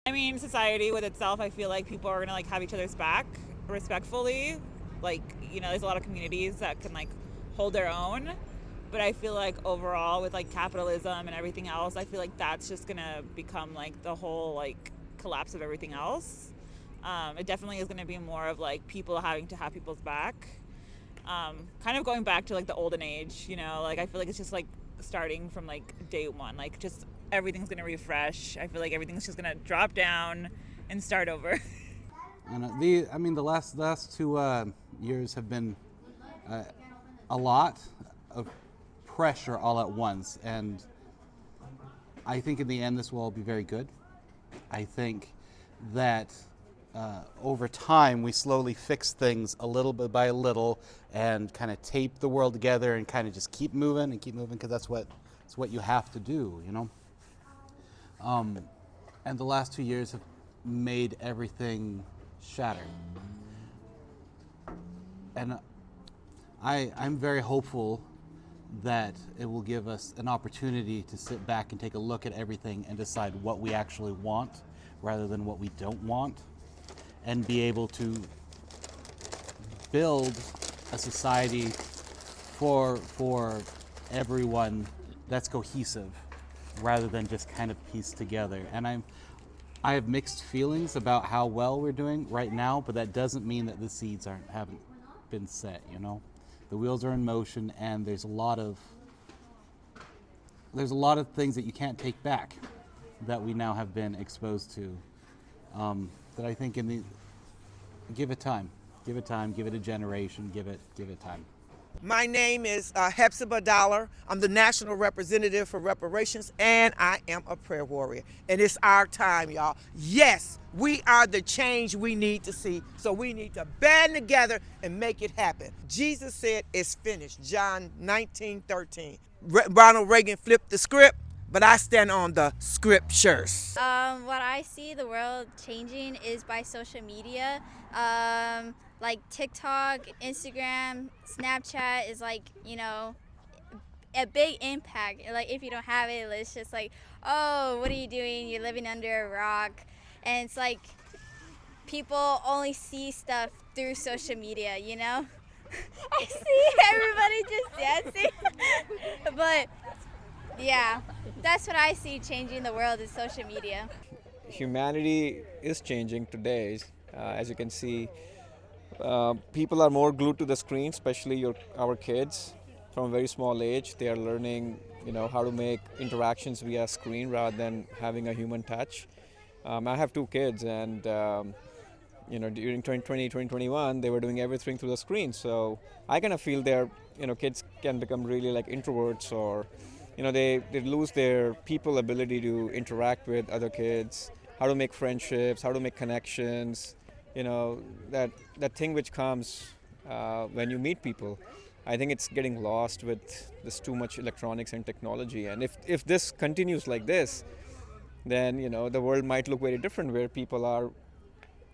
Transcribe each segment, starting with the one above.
I mean, society with itself, I feel like people are gonna like have each other's back respectfully. Like, there's a lot of communities that can like hold their own. But I feel like overall with like capitalism and everything else, I feel like that's just gonna become like the whole like collapse of everything else. It definitely is gonna be more of like people having to have people's back. Kind of going back to like the olden age, like I feel like it's just like starting from like day one, like just everything's gonna refresh. I feel like everything's just gonna drop down and start over. And the last 2 years have been uh, a lot of pressure all at once, and I think in the end this will all be very good. I think that over time we slowly fix things a little bit by a little and kind of tape the world together and kind of just keep moving because that's what you have to do, and the last 2 years have made everything shatter. And I'm very hopeful that it will give us an opportunity to sit back and take a look at everything and decide what we actually want rather than what we don't want, and be able to build a society for everyone that's cohesive rather than just kind of pieced together. And I have mixed feelings about how well we're doing right now, but that doesn't mean that the seeds haven't been set. The wheels are in motion, and there's a lot of things that you can't take back that we now have been exposed to. That I think give it time, give it a generation, give it time. My name is Hepzibah Dollar. I'm the national representative for reparations, and I am a prayer warrior. And it's our time, y'all. Yes, we are the change we need to see. So we need to band together and make it happen. Jesus said it's finished. John 19:13. Ronald Reagan flipped the script, but I stand on the scriptures. What I see the world changing is by social media. Like TikTok, Instagram, Snapchat is like, a big impact. Like if you don't have it, it's just like, oh, what are you doing? You're living under a rock. And it's like people only see stuff through social media, I see everybody just dancing. But yeah, that's what I see changing the world is social media. Humanity is changing today. As you can see, people are more glued to the screen, especially our kids. From a very small age, they are learning, how to make interactions via screen rather than having a human touch. I have 2 kids, and during 2020, 2021, they were doing everything through the screen. So I kind of feel kids can become really like introverts, or they lose their people ability to interact with other kids, how to make friendships, how to make connections, that thing which comes when you meet people. I think it's getting lost with this too much electronics and technology. And if this continues like this, then the world might look very different, where people are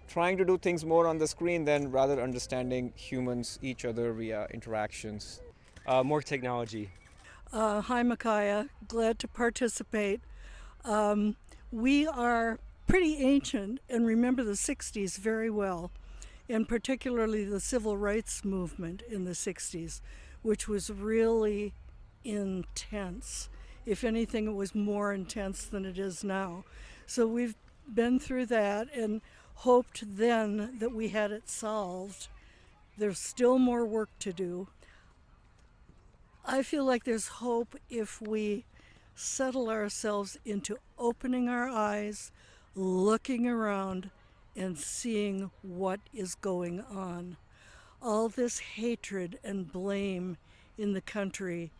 trying to do things more on the screen than rather understanding humans, each other via interactions. More technology. Hi, Micaiah. Glad to participate. We are pretty ancient and remember the 60s very well, and particularly the civil rights movement in the 60s, which was really intense. If anything, it was more intense than it is now. So we've been through that and hoped then that we had it solved. There's still more work to do. I feel like there's hope if we settle ourselves into opening our eyes, looking around, and seeing what is going on. All this hatred and blame in the country,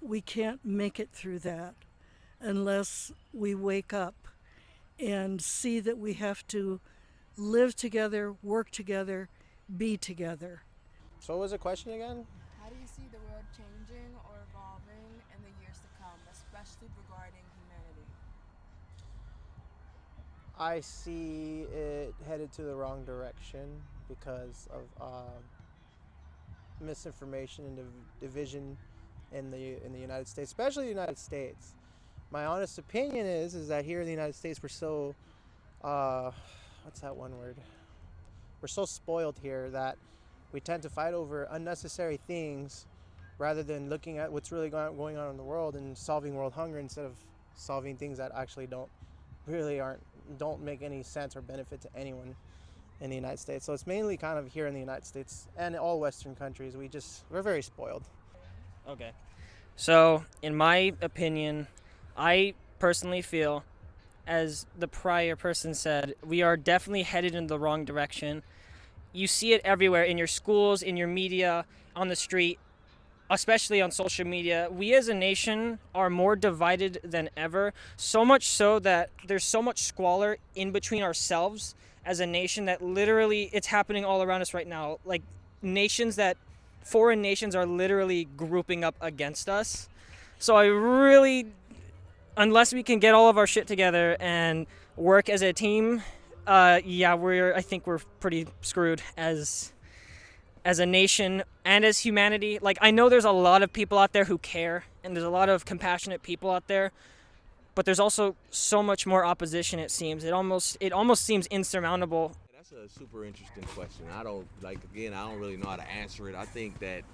we can't make it through that unless we wake up and see that we have to live together, work together, be together. So what was the question again? How do you see the world changing or evolving in the years to come, especially regarding humanity? I see it headed to the wrong direction because of misinformation and division in the United States, especially the United States. My honest opinion is that here in the United States we're so what's that one word? We're so spoiled here that we tend to fight over unnecessary things rather than looking at what's really going on in the world and solving world hunger instead of solving things that actually don't make any sense or benefit to anyone in the United States. So it's mainly kind of here in the United States and all Western countries. We're very spoiled. Okay. So, in my opinion, I personally feel, as the prior person said, we are definitely headed in the wrong direction. You see it everywhere, in your schools, in your media, on the street, especially on social media. We as a nation are more divided than ever, so much so that there's so much squalor in between ourselves as a nation that literally it's happening all around us right now. Like foreign nations are literally grouping up against us. So unless we can get all of our shit together and work as a team, I think we're pretty screwed as a nation and as humanity. Like, I know there's a lot of people out there who care, and there's a lot of compassionate people out there, but there's also so much more opposition, it seems. It almost seems insurmountable. That's a super interesting question. I don't really know how to answer it. I think that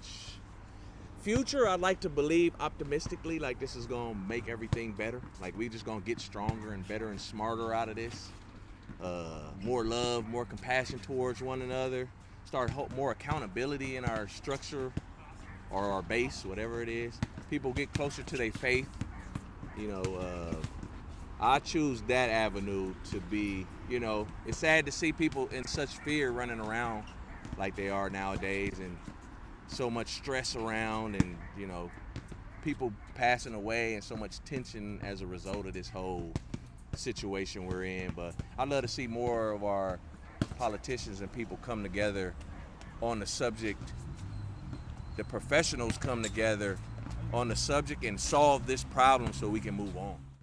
future, I'd like to believe optimistically, like this is gonna make everything better. Like we just gonna get stronger and better and smarter out of this. More love, more compassion towards one another. Start more accountability in our structure or our base, whatever it is. People get closer to their faith. I choose that avenue to be, it's sad to see people in such fear running around like they are nowadays, and so much stress around, and, people passing away, and so much tension as a result of this whole situation we're in. But I'd love to see more of our politicians and people come together on the subject, the professionals come together on the subject and solve this problem so we can move on.